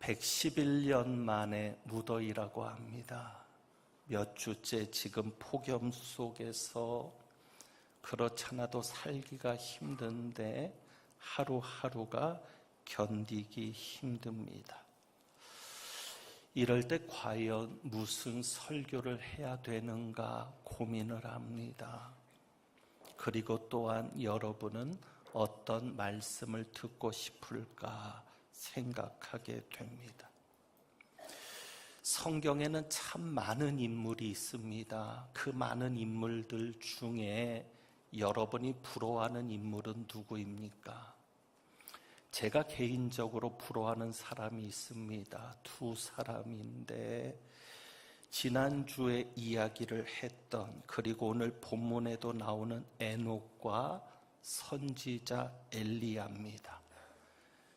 111년 만에 무더위라고 합니다. 몇 주째 지금 폭염 속에서 그렇잖아도 살기가 힘든데 하루하루가 견디기 힘듭니다. 이럴 때 과연 무슨 설교를 해야 되는가 고민을 합니다. 그리고 또한 여러분은 어떤 말씀을 듣고 싶을까 생각하게 됩니다. 성경에는 참 많은 인물이 있습니다. 그 많은 인물들 중에 여러분이 부러워하는 인물은 누구입니까? 제가 개인적으로 부러워하는 사람이 있습니다. 두 사람인데 지난주에 이야기를 했던, 그리고 오늘 본문에도 나오는 에녹과 선지자 엘리야입니다.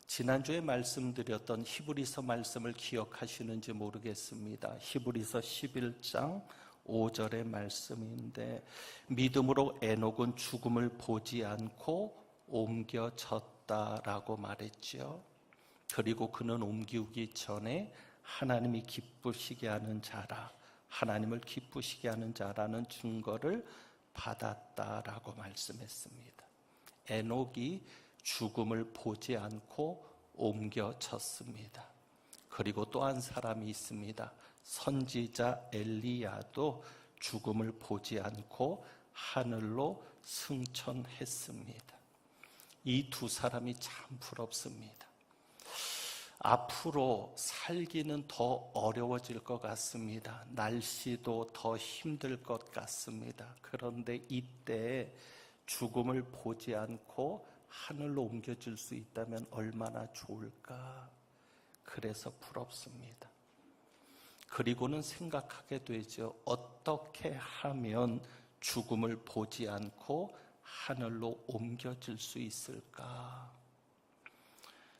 지난주에 말씀드렸던 히브리서 말씀을 기억하시는지 모르겠습니다. 히브리서 11장 5절의 말씀인데, 믿음으로 에녹은 죽음을 보지 않고 옮겨졌다라고 말했죠. 그리고 그는 옮기기 전에 하나님이 기쁘시게 하는 자라, 하나님을 기쁘시게 하는 자라는 증거를 받았다라고 말씀했습니다. 에녹이 죽음을 보지 않고 옮겨졌습니다. 그리고 또 한 사람이 있습니다. 선지자 엘리야도 죽음을 보지 않고 하늘로 승천했습니다. 이 두 사람이 참 부럽습니다. 앞으로 살기는 더 어려워질 것 같습니다. 날씨도 더 힘들 것 같습니다. 그런데 이때 죽음을 보지 않고 하늘로 옮겨질 수 있다면 얼마나 좋을까. 그래서 부럽습니다. 그리고는 생각하게 되죠. 어떻게 하면 죽음을 보지 않고 하늘로 옮겨질 수 있을까?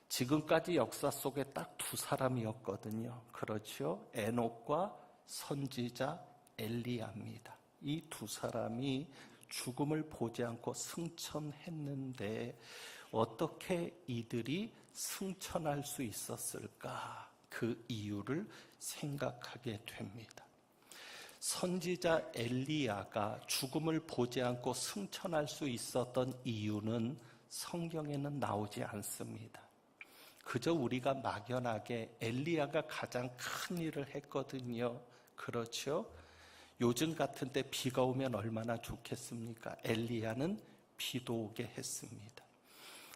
지금까지 역사 속에 딱 두 사람이었거든요. 그렇죠? 에녹과 선지자 엘리야입니다. 이 두 사람이 죽음을 보지 않고 승천했는데 어떻게 이들이 승천할 수 있었을까? 그 이유를 생각하게 됩니다. 선지자 엘리야가 죽음을 보지 않고 승천할 수 있었던 이유는 성경에는 나오지 않습니다. 그저 우리가 막연하게 엘리야가 가장 큰 일을 했거든요. 그렇죠? 요즘 같은 때 비가 오면 얼마나 좋겠습니까? 엘리야는 비도 오게 했습니다.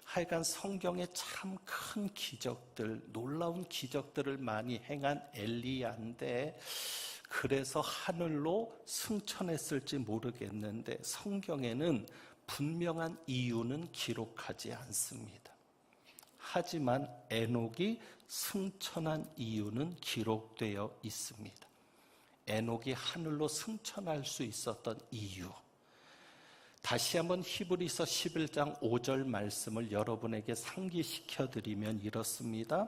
하여간 성경에 참 큰 기적들, 놀라운 기적들을 많이 행한 엘리야인데, 그래서 하늘로 승천했을지 모르겠는데 성경에는 분명한 이유는 기록하지 않습니다. 하지만 에녹이 승천한 이유는 기록되어 있습니다. 에녹이 하늘로 승천할 수 있었던 이유, 다시 한번 히브리서 11장 5절 말씀을 여러분에게 상기시켜 드리면 이렇습니다.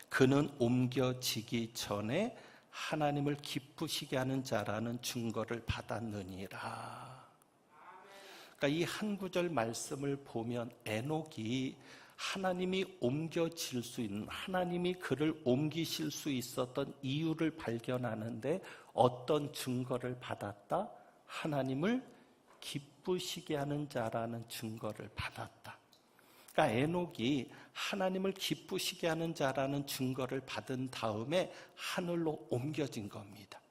그는 옮겨지기 전에 하나님을 기쁘시게 하는 자라는 증거를 받았느니라. 그러니까 이 한 구절 말씀을 보면 에녹이 하나님이 옮겨질 수 있는, 하나님이 그를 옮기실 수 있었던 이유를 발견하는데 어떤 증거를 받았다? 하나님을 기쁘시게 하는 자라는 증거를 받았다. 그러니까 에녹이 하나님을 기쁘시게 하는 자라는 증거를 받은 다음에 하늘로 옮겨진 겁니다.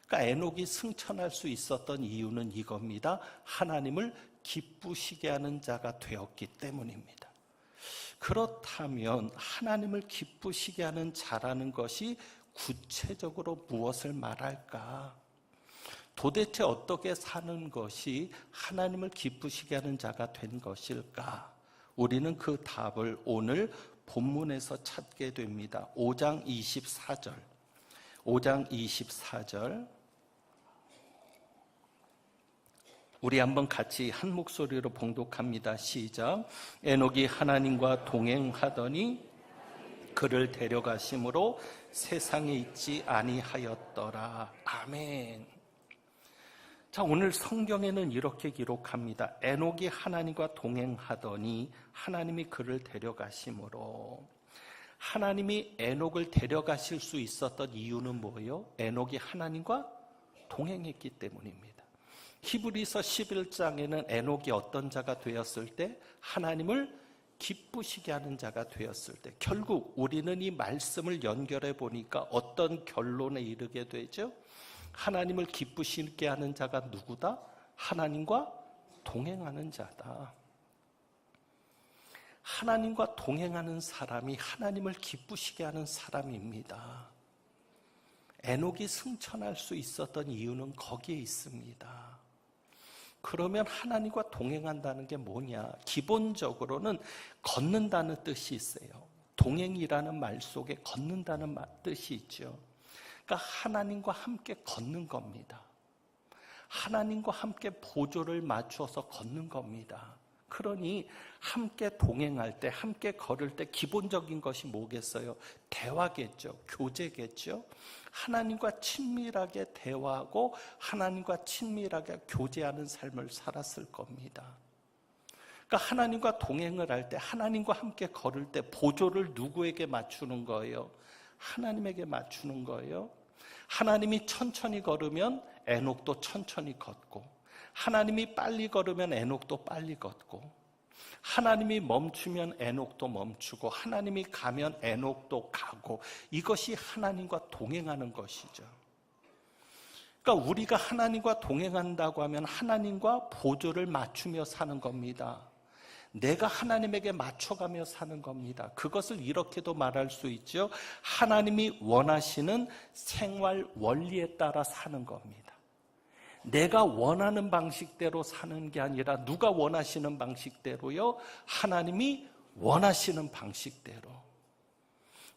그러니까 에녹이 승천할 수 있었던 이유는 이겁니다. 하나님을 기쁘시게 하는 자가 되었기 때문입니다. 그렇다면 하나님을 기쁘시게 하는 자라는 것이 구체적으로 무엇을 말할까? 도대체 어떻게 사는 것이 하나님을 기쁘시게 하는 자가 된 것일까? 우리는 그 답을 오늘 본문에서 찾게 됩니다. 5장 24절. 5장 24절. 우리 한번 같이 한 목소리로 봉독합니다. 시작. 에녹이 하나님과 동행하더니 그를 데려가심으로 세상에 있지 아니하였더라. 아멘. 자, 오늘 성경에는 이렇게 기록합니다. 에녹이 하나님과 동행하더니 하나님이 그를 데려가심으로. 하나님이 에녹을 데려가실 수 있었던 이유는 뭐예요? 에녹이 하나님과 동행했기 때문입니다. 히브리서 11장에는 에녹이 어떤 자가 되었을 때? 하나님을 기쁘시게 하는 자가 되었을 때, 결국 우리는 이 말씀을 연결해 보니까 어떤 결론에 이르게 되죠? 하나님을 기쁘시게 하는 자가 누구다? 하나님과 동행하는 자다. 하나님과 동행하는 사람이 하나님을 기쁘시게 하는 사람입니다. 에녹이 승천할 수 있었던 이유는 거기에 있습니다. 그러면 하나님과 동행한다는 게 뭐냐? 기본적으로는 걷는다는 뜻이 있어요. 동행이라는 말 속에 걷는다는 뜻이 있죠. 그러니까 하나님과 함께 걷는 겁니다. 하나님과 함께 보조를 맞춰서 걷는 겁니다. 그러니 함께 동행할 때, 함께 걸을 때 기본적인 것이 뭐겠어요? 대화겠죠. 교제겠죠. 하나님과 친밀하게 대화하고 하나님과 친밀하게 교제하는 삶을 살았을 겁니다. 그러니까 하나님과 동행을 할 때, 하나님과 함께 걸을 때 보조를 누구에게 맞추는 거예요? 하나님에게 맞추는 거예요. 하나님이 천천히 걸으면 에녹도 천천히 걷고, 하나님이 빨리 걸으면 에녹도 빨리 걷고, 하나님이 멈추면 에녹도 멈추고, 하나님이 가면 에녹도 가고, 이것이 하나님과 동행하는 것이죠. 그러니까 우리가 하나님과 동행한다고 하면 하나님과 보조를 맞추며 사는 겁니다. 내가 하나님에게 맞춰가며 사는 겁니다. 그것을 이렇게도 말할 수 있죠. 하나님이 원하시는 생활 원리에 따라 사는 겁니다. 내가 원하는 방식대로 사는 게 아니라 누가 원하시는 방식대로요? 하나님이 원하시는 방식대로.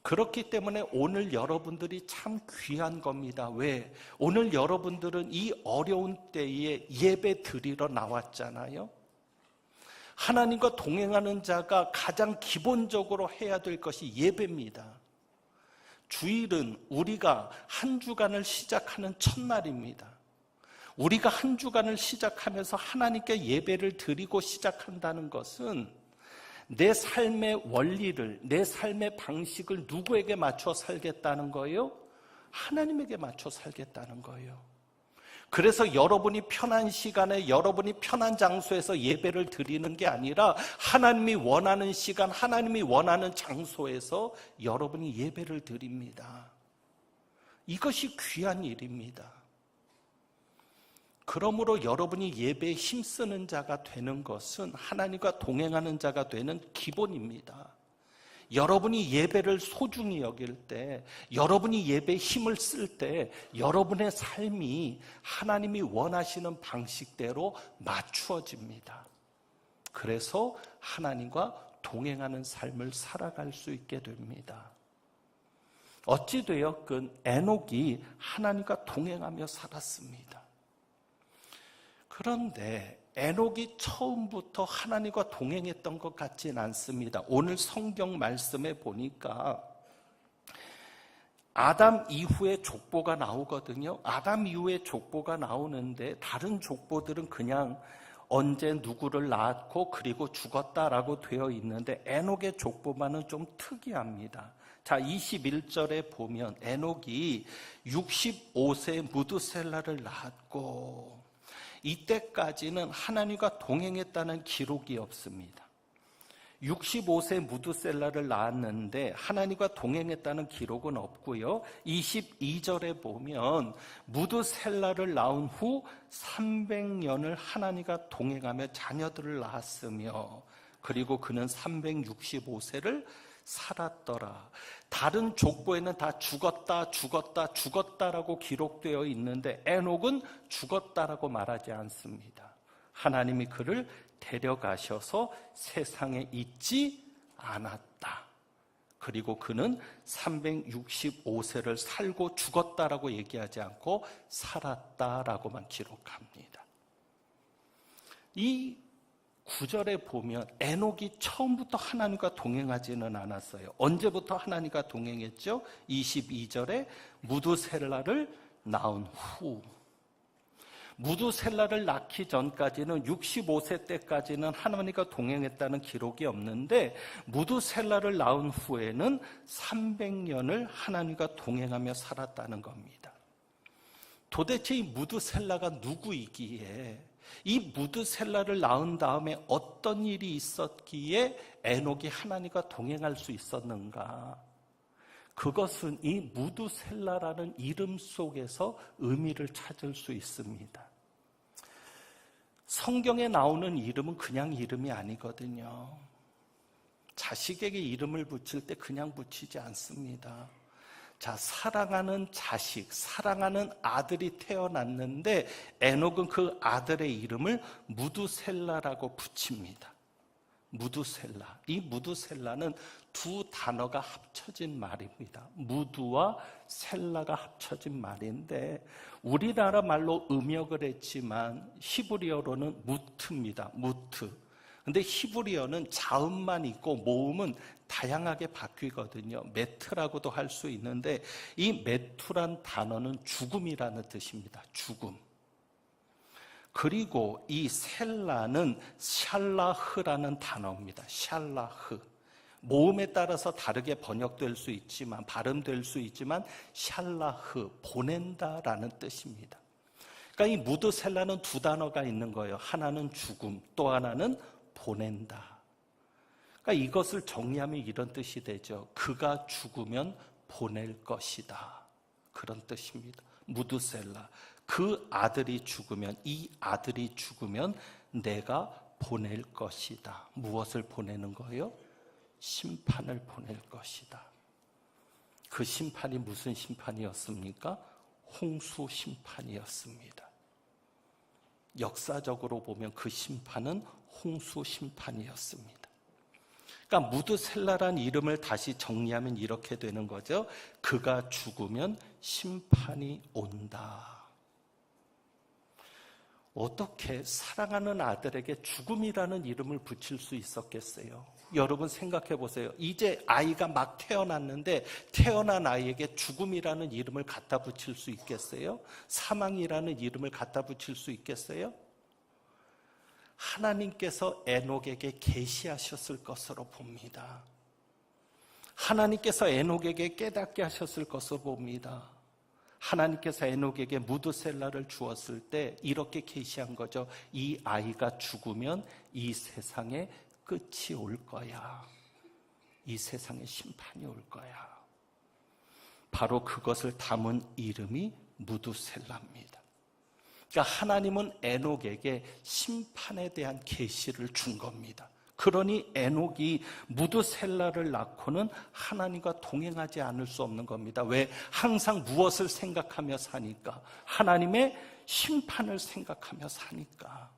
그렇기 때문에 오늘 여러분들이 참 귀한 겁니다. 왜? 오늘 여러분들은 이 어려운 때에 예배 드리러 나왔잖아요. 하나님과 동행하는 자가 가장 기본적으로 해야 될 것이 예배입니다. 주일은 우리가 한 주간을 시작하는 첫날입니다. 우리가 한 주간을 시작하면서 하나님께 예배를 드리고 시작한다는 것은 내 삶의 원리를, 내 삶의 방식을 누구에게 맞춰 살겠다는 거예요? 하나님에게 맞춰 살겠다는 거예요. 그래서 여러분이 편한 시간에, 여러분이 편한 장소에서 예배를 드리는 게 아니라 하나님이 원하는 시간, 하나님이 원하는 장소에서 여러분이 예배를 드립니다. 이것이 귀한 일입니다. 그러므로 여러분이 예배에 힘쓰는 자가 되는 것은 하나님과 동행하는 자가 되는 기본입니다. 여러분이 예배를 소중히 여길 때, 여러분이 예배에 힘을 쓸 때 여러분의 삶이 하나님이 원하시는 방식대로 맞추어집니다. 그래서 하나님과 동행하는 삶을 살아갈 수 있게 됩니다. 어찌되었건 에녹이 하나님과 동행하며 살았습니다. 그런데 에녹이 처음부터 하나님과 동행했던 것 같지는 않습니다. 오늘 성경 말씀에 보니까 아담 이후에 족보가 나오거든요. 아담 이후에 족보가 나오는데 다른 족보들은 그냥 언제 누구를 낳았고 그리고 죽었다라고 되어 있는데 에녹의 족보만은 좀 특이합니다. 자, 21절에 보면 에녹이 65세 무드셀라를 낳았고, 이때까지는 하나님과 동행했다는 기록이 없습니다. 65세 무드셀라를 낳았는데 하나님과 동행했다는 기록은 없고요. 22절에 보면 무드셀라를 낳은 후 300년을 하나님과 동행하며 자녀들을 낳았으며, 그리고 그는 365세를 살았더라. 다른 족보에는 다 죽었다라고 기록되어 있는데 에녹은 죽었다라고 말하지 않습니다. 하나님이 그를 데려가셔서 세상에 있지 않았다. 그리고 그는 365세를 살고 죽었다라고 얘기하지 않고 살았다라고만 기록합니다. 이 9절에 보면 에녹이 처음부터 하나님과 동행하지는 않았어요. 언제부터 하나님과 동행했죠? 22절에 무드셀라를 낳은 후. 무두셀라를 낳기 전까지는 65세 때까지는 하나님과 동행했다는 기록이 없는데 무두셀라를 낳은 후에는 300년을 하나님과 동행하며 살았다는 겁니다. 도대체 이 무두셀라가 누구이기에, 이 무두셀라를 낳은 다음에 어떤 일이 있었기에 에녹이 하나님과 동행할 수 있었는가? 그것은 이 무두셀라라는 이름 속에서 의미를 찾을 수 있습니다. 성경에 나오는 이름은 그냥 이름이 아니거든요. 자식에게 이름을 붙일 때 그냥 붙이지 않습니다. 자, 사랑하는 자식, 사랑하는 아들이 태어났는데 에녹은 그 아들의 이름을 무두셀라라고 붙입니다. 무두셀라. 이 무두셀라는 두 단어가 합쳐진 말입니다. 무두와 셀라가 합쳐진 말인데 우리나라 말로 음역을 했지만 히브리어로는 무트입니다. 무트. 근데 히브리어는 자음만 있고 모음은 다양하게 바뀌거든요. 메트라고도 할 수 있는데 이 메투란 단어는 죽음이라는 뜻입니다. 죽음. 그리고 이 셀라는 샬라흐라는 단어입니다. 샬라흐. 모음에 따라서 다르게 번역될 수 있지만, 발음될 수 있지만 샬라흐, 보낸다라는 뜻입니다. 그러니까 이 무드셀라는 두 단어가 있는 거예요. 하나는 죽음, 또 하나는 보낸다. 그러니까 이것을 정리하면 이런 뜻이 되죠. 그가 죽으면 보낼 것이다. 그런 뜻입니다. 무드셀라. 그 아들이 죽으면, 이 아들이 죽으면 내가 보낼 것이다. 무엇을 보내는 거예요? 심판을 보낼 것이다. 그 심판이 무슨 심판이었습니까? 홍수 심판이었습니다. 역사적으로 보면 그 심판은 홍수 심판이었습니다. 그러니까 무드셀라란 이름을 다시 정리하면 이렇게 되는 거죠. 그가 죽으면 심판이 온다. 어떻게 사랑하는 아들에게 죽음이라는 이름을 붙일 수 있었겠어요? 여러분 생각해 보세요. 이제 아이가 막 태어났는데 태어난 아이에게 죽음이라는 이름을 갖다 붙일 수 있겠어요? 사망이라는 이름을 갖다 붙일 수 있겠어요? 하나님께서 에녹에게 계시하셨을 것으로 봅니다. 하나님께서 에녹에게 깨닫게 하셨을 것으로 봅니다. 하나님께서 에녹에게 무드셀라를 주었을 때 이렇게 계시한 거죠. 이 아이가 죽으면 이 세상에 끝이 올 거야. 이 세상에 심판이 올 거야. 바로 그것을 담은 이름이 무드셀라입니다. 그러니까 하나님은 에녹에게 심판에 대한 계시를 준 겁니다. 그러니 에녹이 무드셀라를 낳고는 하나님과 동행하지 않을 수 없는 겁니다. 왜? 항상 무엇을 생각하며 사니까? 하나님의 심판을 생각하며 사니까.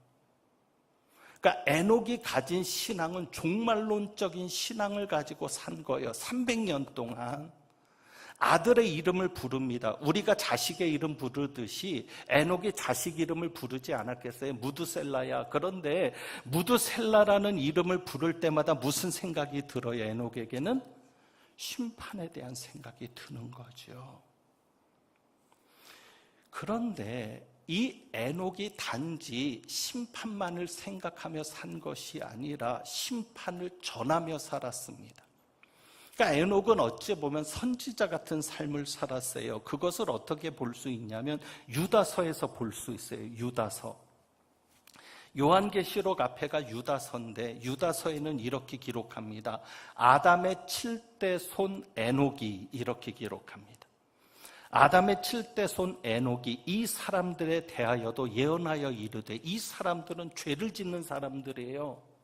그러니까 에녹이 가진 신앙은 종말론적인 신앙을 가지고 산 거예요. 300년 동안. 아들의 이름을 부릅니다. 우리가 자식의 이름 부르듯이 에녹이 자식 이름을 부르지 않았겠어요? 무드셀라야. 그런데 무드셀라라는 이름을 부를 때마다 무슨 생각이 들어요? 에녹에게는 심판에 대한 생각이 드는 거죠. 그런데 이 에녹이 단지 심판만을 생각하며 산 것이 아니라 심판을 전하며 살았습니다. 그러니까 에녹은 어찌 보면 선지자 같은 삶을 살았어요. 그것을 어떻게 볼 수 있냐면 유다서에서 볼 수 있어요. 유다서. 요한계시록 앞에가 유다서인데 유다서에는 이렇게 기록합니다. 아담의 7대 손 에녹이 이렇게 기록합니다. 아담의 7대 손 에녹이 이 사람들에 대하여도 예언하여 이르되 이 사람들은 죄를 짓는 사람들이에요.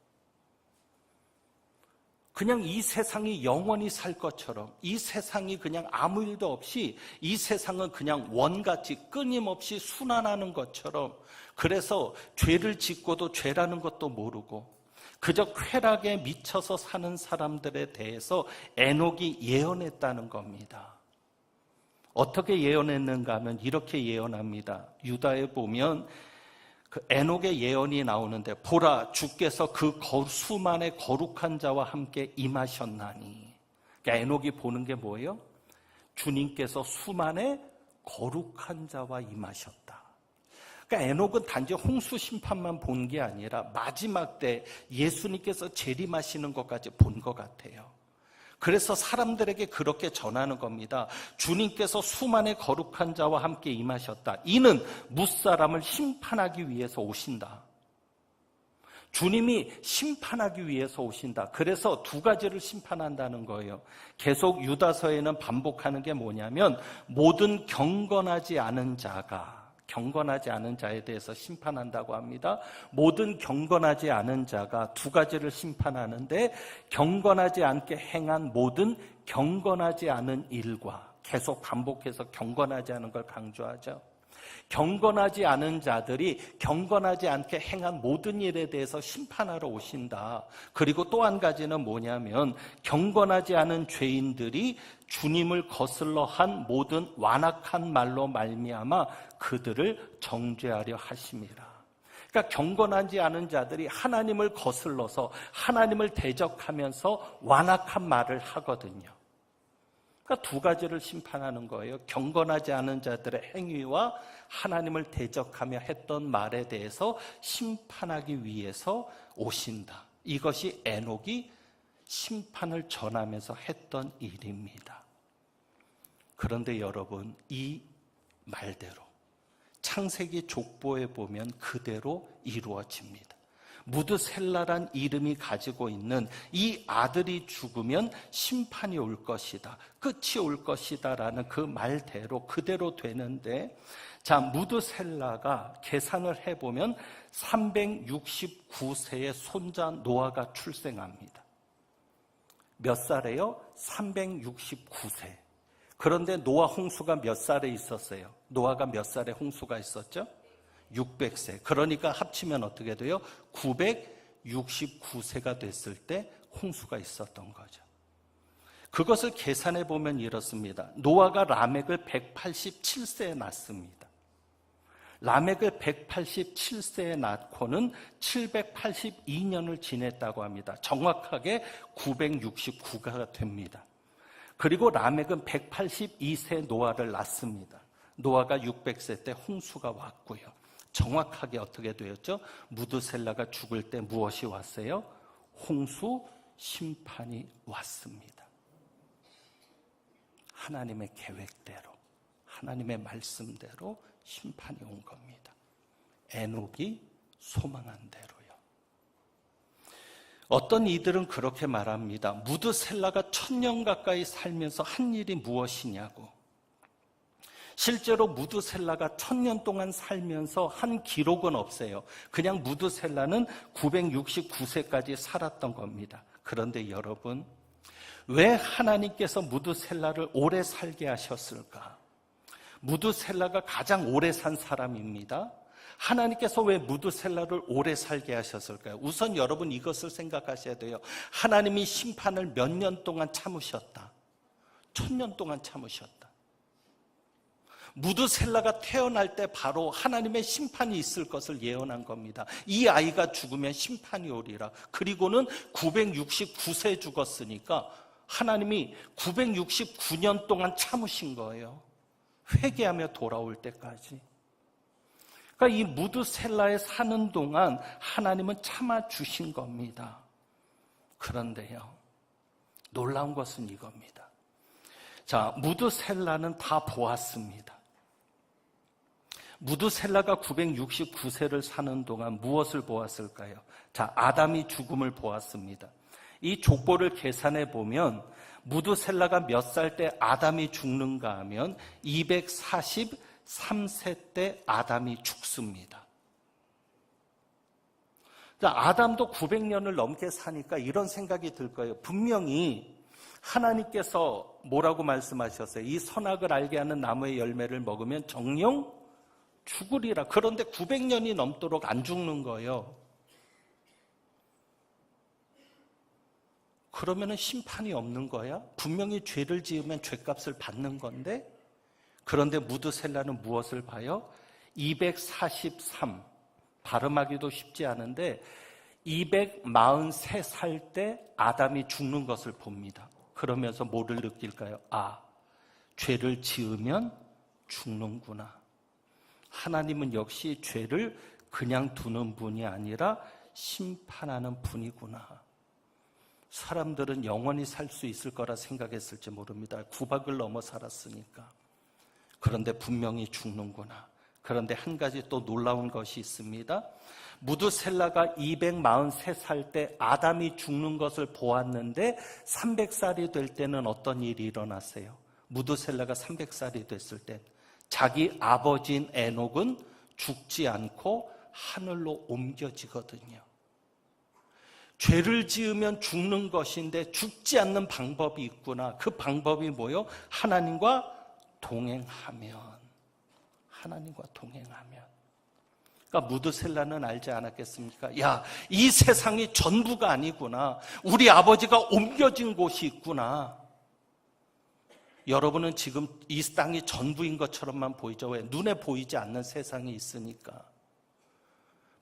그냥 이 세상이 영원히 살 것처럼, 이 세상이 그냥 아무 일도 없이, 이 세상은 그냥 원같이 끊임없이 순환하는 것처럼, 그래서 죄를 짓고도 죄라는 것도 모르고 그저 쾌락에 미쳐서 사는 사람들에 대해서 에녹이 예언했다는 겁니다. 어떻게 예언했는가 하면 이렇게 예언합니다. 유다에 보면 그 에녹의 예언이 나오는데 보라 주께서 그 수만의 거룩한 자와 함께 임하셨나니. 그러니까 에녹이 보는 게 뭐예요? 주님께서 수만의 거룩한 자와 임하셨다. 그러니까 에녹은 단지 홍수 심판만 본 게 아니라 마지막 때 예수님께서 재림하시는 것까지 본 것 같아요. 그래서 사람들에게 그렇게 전하는 겁니다. 주님께서 수만의 거룩한 자와 함께 임하셨다. 이는 무사람을 심판하기 위해서 오신다. 주님이 심판하기 위해서 오신다. 그래서 두 가지를 심판한다는 거예요. 계속 유다서에는 반복하는 게 뭐냐면 모든 경건하지 않은 자에 대해서 심판한다고 합니다. 모든 경건하지 않은 자가 두 가지를 심판하는데 경건하지 않게 행한 모든 경건하지 않은 일과 계속 반복해서 경건하지 않은 걸 강조하죠. 경건하지 않은 자들이 경건하지 않게 행한 모든 일에 대해서 심판하러 오신다. 그리고 또 한 가지는 뭐냐면 경건하지 않은 죄인들이 주님을 거슬러 한 모든 완악한 말로 말미암아 그들을 정죄하려 하심이라. 그러니까 경건하지 않은 자들이 하나님을 거슬러서 하나님을 대적하면서 완악한 말을 하거든요. 그러니까 두 가지를 심판하는 거예요. 경건하지 않은 자들의 행위와 하나님을 대적하며 했던 말에 대해서 심판하기 위해서 오신다. 이것이 에녹이 심판을 전하면서 했던 일입니다. 그런데 여러분, 이 말대로 창세기 족보에 보면 그대로 이루어집니다. 무드셀라란 이름이 가지고 있는 이 아들이 죽으면 심판이 올 것이다. 끝이 올 것이다 라는 그 말대로 그대로 되는데, 자, 무드셀라가 계산을 해보면 369세의 손자 노아가 출생합니다. 몇 살에요? 369세. 그런데 노아 홍수가 몇 살에 있었어요? 노아가 몇 살에 홍수가 있었죠? 600세. 그러니까 합치면 어떻게 돼요? 969세가 됐을 때 홍수가 있었던 거죠. 그것을 계산해 보면 이렇습니다. 노아가 라멕을 187세에 낳습니다. 라멕을 187세에 낳고는 782년을 지냈다고 합니다. 정확하게 969가 됩니다. 그리고 라멕은 182세 노아를 낳습니다. 노아가 600세 때 홍수가 왔고요. 정확하게 어떻게 되었죠? 무드셀라가 죽을 때 무엇이 왔어요? 홍수 심판이 왔습니다. 하나님의 계획대로, 하나님의 말씀대로 심판이 온 겁니다. 에녹이 소망한 대로요. 어떤 이들은 그렇게 말합니다. 무드셀라가 1000년 가까이 살면서 한 일이 무엇이냐고. 실제로 무드셀라가 1000년 동안 살면서 한 기록은 없어요. 그냥 무드셀라는 969세까지 살았던 겁니다. 그런데 여러분, 왜 하나님께서 무드셀라를 오래 살게 하셨을까? 무드셀라가 가장 오래 산 사람입니다. 하나님께서 왜 무드셀라를 오래 살게 하셨을까요? 우선 여러분 이것을 생각하셔야 돼요. 하나님이 심판을 몇 년 동안 참으셨다. 1000년 동안 참으셨다. 무드셀라가 태어날 때 바로 하나님의 심판이 있을 것을 예언한 겁니다. 이 아이가 죽으면 심판이 오리라. 그리고는 969세 죽었으니까 하나님이 969년 동안 참으신 거예요. 회개하며 돌아올 때까지. 그러니까 이 무드셀라에 사는 동안 하나님은 참아주신 겁니다. 그런데요, 놀라운 것은 이겁니다. 자, 무드셀라는 다 보았습니다. 무드셀라가 969세를 사는 동안 무엇을 보았을까요? 자, 아담이 죽음을 보았습니다. 이 족보를 계산해 보면 무드셀라가 몇 살 때 아담이 죽는가 하면 243세 때 아담이 죽습니다. 자, 아담도 900년을 넘게 사니까 이런 생각이 들 거예요. 분명히 하나님께서 뭐라고 말씀하셨어요? 이 선악을 알게 하는 나무의 열매를 먹으면 정령 죽으리라. 그런데 900년이 넘도록 안 죽는 거예요. 그러면 심판이 없는 거야? 분명히 죄를 지으면 죄값을 받는 건데? 그런데 무드셀라는 무엇을 봐요? 243, 발음하기도 쉽지 않은데 243살 때 아담이 죽는 것을 봅니다. 그러면서 뭐를 느낄까요? 아, 죄를 지으면 죽는구나. 하나님은 역시 죄를 그냥 두는 분이 아니라 심판하는 분이구나. 사람들은 영원히 살 수 있을 거라 생각했을지 모릅니다. 구박을 넘어 살았으니까. 그런데 분명히 죽는구나. 그런데 한 가지 또 놀라운 것이 있습니다. 무드셀라가 243살 때 아담이 죽는 것을 보았는데 300살이 될 때는 어떤 일이 일어났어요? 무드셀라가 300살이 됐을 때 자기 아버지인 에녹은 죽지 않고 하늘로 옮겨지거든요. 죄를 지으면 죽는 것인데 죽지 않는 방법이 있구나. 그 방법이 뭐요? 하나님과 동행하면. 하나님과 동행하면. 그러니까 무드셀라는 알지 않았겠습니까? 야, 이 세상이 전부가 아니구나. 우리 아버지가 옮겨진 곳이 있구나. 여러분은 지금 이 땅이 전부인 것처럼만 보이죠. 왜? 눈에 보이지 않는 세상이 있으니까.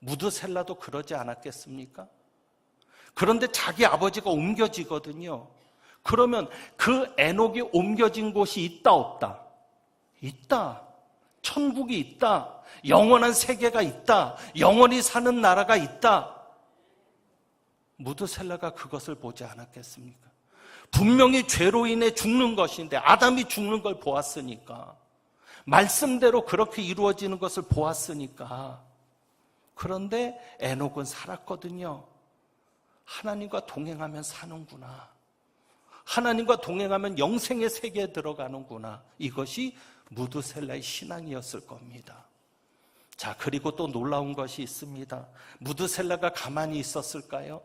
무드셀라도 그러지 않았겠습니까? 그런데 자기 아버지가 옮겨지거든요. 그러면 그 에녹이 옮겨진 곳이 있다 없다? 있다. 천국이 있다. 영원한 세계가 있다. 영원히 사는 나라가 있다. 무드셀라가 그것을 보지 않았겠습니까? 분명히 죄로 인해 죽는 것인데 아담이 죽는 걸 보았으니까, 말씀대로 그렇게 이루어지는 것을 보았으니까. 그런데 에녹은 살았거든요. 하나님과 동행하면 사는구나. 하나님과 동행하면 영생의 세계에 들어가는구나. 이것이 무드셀라의 신앙이었을 겁니다. 자, 그리고 또 놀라운 것이 있습니다. 무드셀라가 가만히 있었을까요?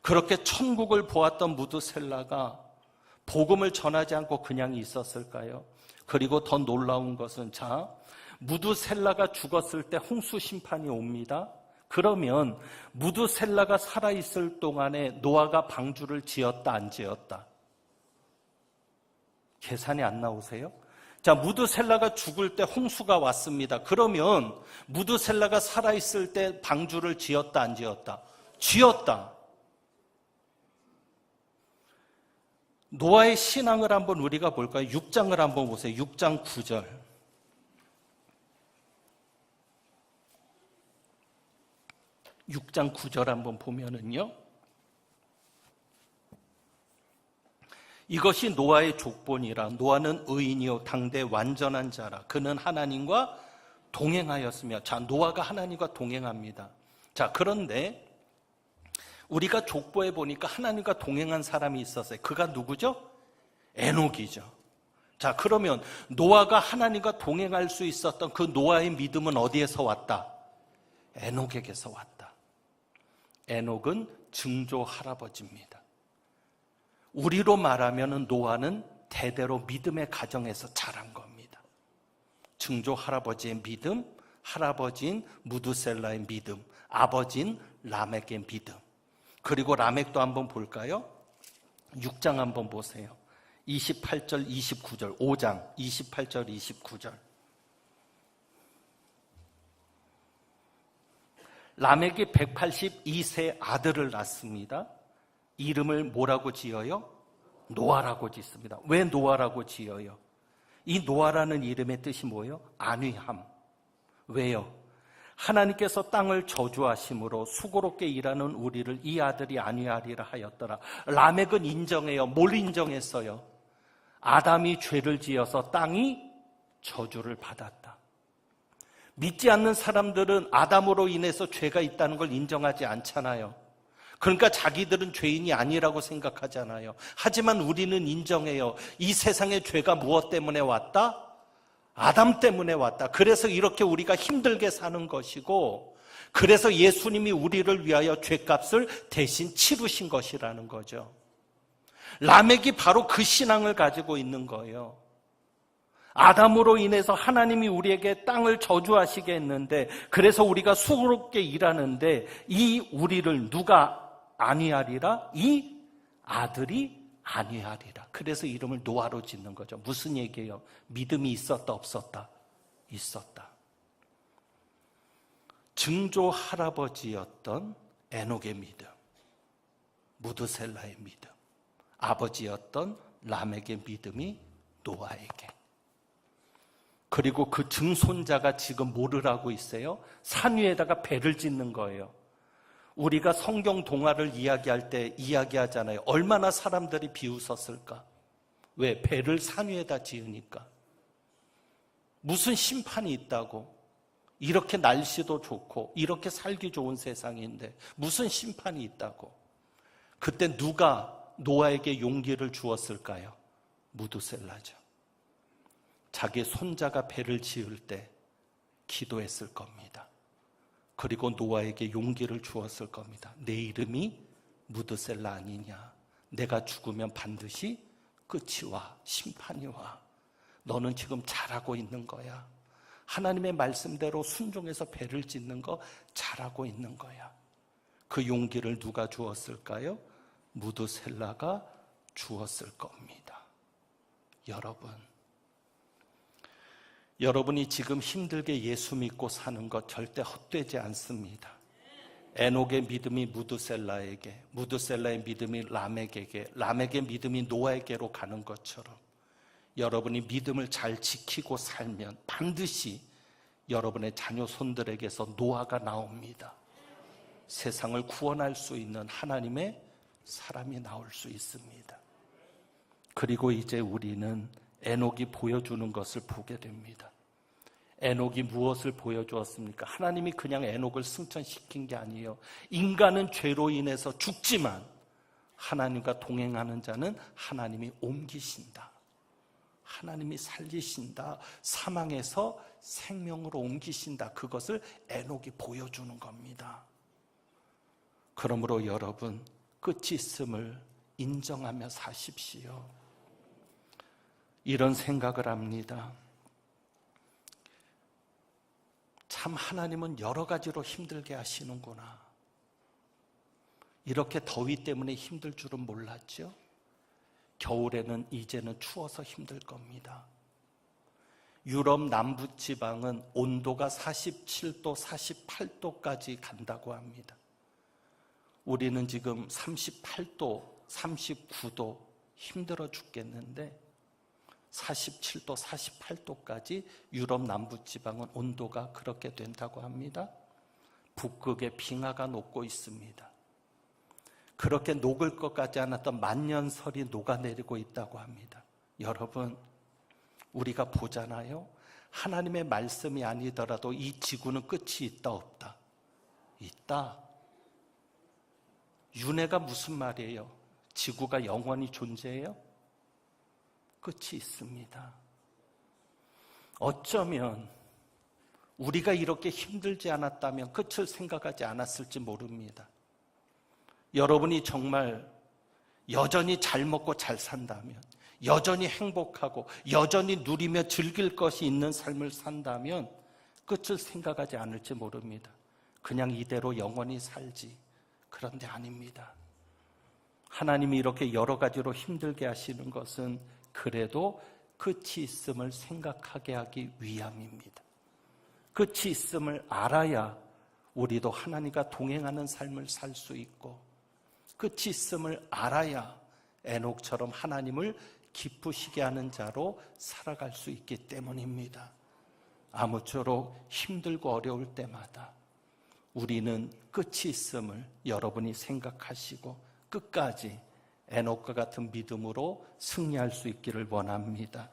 그렇게 천국을 보았던 무드셀라가 복음을 전하지 않고 그냥 있었을까요? 그리고 더 놀라운 것은, 자, 무드셀라가 죽었을 때 홍수 심판이 옵니다. 그러면 무드셀라가 살아있을 동안에 노아가 방주를 지었다 안 지었다? 계산이 안 나오세요? 자, 무드셀라가 죽을 때 홍수가 왔습니다. 그러면 무드셀라가 살아있을 때 방주를 지었다 안 지었다? 지었다. 노아의 신앙을 한번 우리가 볼까요? 6장을 한번 보세요. 6장 9절. 6장 9절 한번 보면은요, 이것이 노아의 족본이라. 노아는 의인이요 당대 완전한 자라. 그는 하나님과 동행하였으며. 자, 노아가 하나님과 동행합니다. 자, 그런데 우리가 족보에 보니까 하나님과 동행한 사람이 있었어요. 그가 누구죠? 에녹이죠. 자, 그러면 노아가 하나님과 동행할 수 있었던 그 노아의 믿음은 어디에서 왔다? 에녹에게서 왔다. 에녹은 증조 할아버지입니다. 우리로 말하면 노아는 대대로 믿음의 가정에서 자란 겁니다. 증조 할아버지의 믿음, 할아버지인 무드셀라의 믿음, 아버지인 라멕의 믿음. 그리고 라멕도 한번 볼까요? 6장 한번 보세요. 28절, 29절, 5장 28절, 29절. 라멕이 182세 아들을 낳습니다. 이름을 뭐라고 지어요? 노아라고 짓습니다. 왜 노아라고 지어요? 이 노아라는 이름의 뜻이 뭐예요? 안위함. 왜요? 하나님께서 땅을 저주하심으로 수고롭게 일하는 우리를 이 아들이 안위하리라 하였더라. 라멕은 인정해요. 뭘 인정했어요? 아담이 죄를 지어서 땅이 저주를 받았다. 믿지 않는 사람들은 아담으로 인해서 죄가 있다는 걸 인정하지 않잖아요. 그러니까 자기들은 죄인이 아니라고 생각하잖아요. 하지만 우리는 인정해요. 이 세상에 죄가 무엇 때문에 왔다? 아담 때문에 왔다. 그래서 이렇게 우리가 힘들게 사는 것이고, 그래서 예수님이 우리를 위하여 죄값을 대신 치르신 것이라는 거죠. 라멕이 바로 그 신앙을 가지고 있는 거예요. 아담으로 인해서 하나님이 우리에게 땅을 저주하시게 했는데, 그래서 우리가 수고롭게 일하는데 이 우리를 누가 안위하리라? 이 아들이 안위하리라. 그래서 이름을 노아로 짓는 거죠. 무슨 얘기예요? 믿음이 있었다 없었다? 있었다. 증조 할아버지였던 에녹의 믿음, 무드셀라의 믿음, 아버지였던 라멕의 믿음이 노아에게. 그리고 그 증손자가 지금 뭐를 하고 있어요? 산 위에다가 배를 짓는 거예요. 우리가 성경 동화를 이야기할 때 이야기하잖아요. 얼마나 사람들이 비웃었을까? 왜? 배를 산 위에다 지으니까. 무슨 심판이 있다고? 이렇게 날씨도 좋고 이렇게 살기 좋은 세상인데 무슨 심판이 있다고? 그때 누가 노아에게 용기를 주었을까요? 무두셀라죠. 자기 손자가 배를 지을 때 기도했을 겁니다. 그리고 노아에게 용기를 주었을 겁니다. 내 이름이 무두셀라 아니냐? 내가 죽으면 반드시 끝이 와, 심판이 와. 너는 지금 잘하고 있는 거야. 하나님의 말씀대로 순종해서 배를 짓는 거 잘하고 있는 거야. 그 용기를 누가 주었을까요? 무두셀라가 주었을 겁니다. 여러분이 지금 힘들게 예수 믿고 사는 것 절대 헛되지 않습니다. 에녹의 믿음이 무두셀라에게, 무두셀라의 믿음이 라멕에게, 라멕의 믿음이 노아에게로 가는 것처럼 여러분이 믿음을 잘 지키고 살면 반드시 여러분의 자녀 손들에게서 노아가 나옵니다. 세상을 구원할 수 있는 하나님의 사람이 나올 수 있습니다. 그리고 이제 우리는 에녹이 보여주는 것을 보게 됩니다. 에녹이 무엇을 보여주었습니까? 하나님이 그냥 에녹을 승천시킨 게 아니에요. 인간은 죄로 인해서 죽지만 하나님과 동행하는 자는 하나님이 옮기신다. 하나님이 살리신다. 사망에서 생명으로 옮기신다. 그것을 에녹이 보여주는 겁니다. 그러므로 여러분, 끝이 있음을 인정하며 사십시오. 이런 생각을 합니다. 참 하나님은 여러 가지로 힘들게 하시는구나. 이렇게 더위 때문에 힘들 줄은 몰랐죠. 겨울에는 이제는 추워서 힘들 겁니다. 유럽 남부지방은 온도가 47도, 48도까지 간다고 합니다. 우리는 지금 38도, 39도 힘들어 죽겠는데 47도, 48도까지 유럽 남부지방은 온도가 그렇게 된다고 합니다. 북극의 빙하가 녹고 있습니다. 그렇게 녹을 것 같지 않았던 만년설이 녹아내리고 있다고 합니다. 여러분, 우리가 보잖아요. 하나님의 말씀이 아니더라도 이 지구는 끝이 있다 없다? 있다. 윤회가 무슨 말이에요? 지구가 영원히 존재해요? 끝이 있습니다. 어쩌면 우리가 이렇게 힘들지 않았다면 끝을 생각하지 않았을지 모릅니다. 여러분이 정말 여전히 잘 먹고 잘 산다면, 여전히 행복하고 여전히 누리며 즐길 것이 있는 삶을 산다면 끝을 생각하지 않을지 모릅니다. 그냥 이대로 영원히 살지. 그런데 아닙니다. 하나님이 이렇게 여러 가지로 힘들게 하시는 것은 그래도 끝이 있음을 생각하게 하기 위함입니다. 끝이 있음을 알아야 우리도 하나님과 동행하는 삶을 살 수 있고, 끝이 있음을 알아야 에녹처럼 하나님을 기쁘시게 하는 자로 살아갈 수 있기 때문입니다. 아무쪼록 힘들고 어려울 때마다 우리는 끝이 있음을 여러분이 생각하시고 끝까지 에녹과 같은 믿음으로 승리할 수 있기를 원합니다.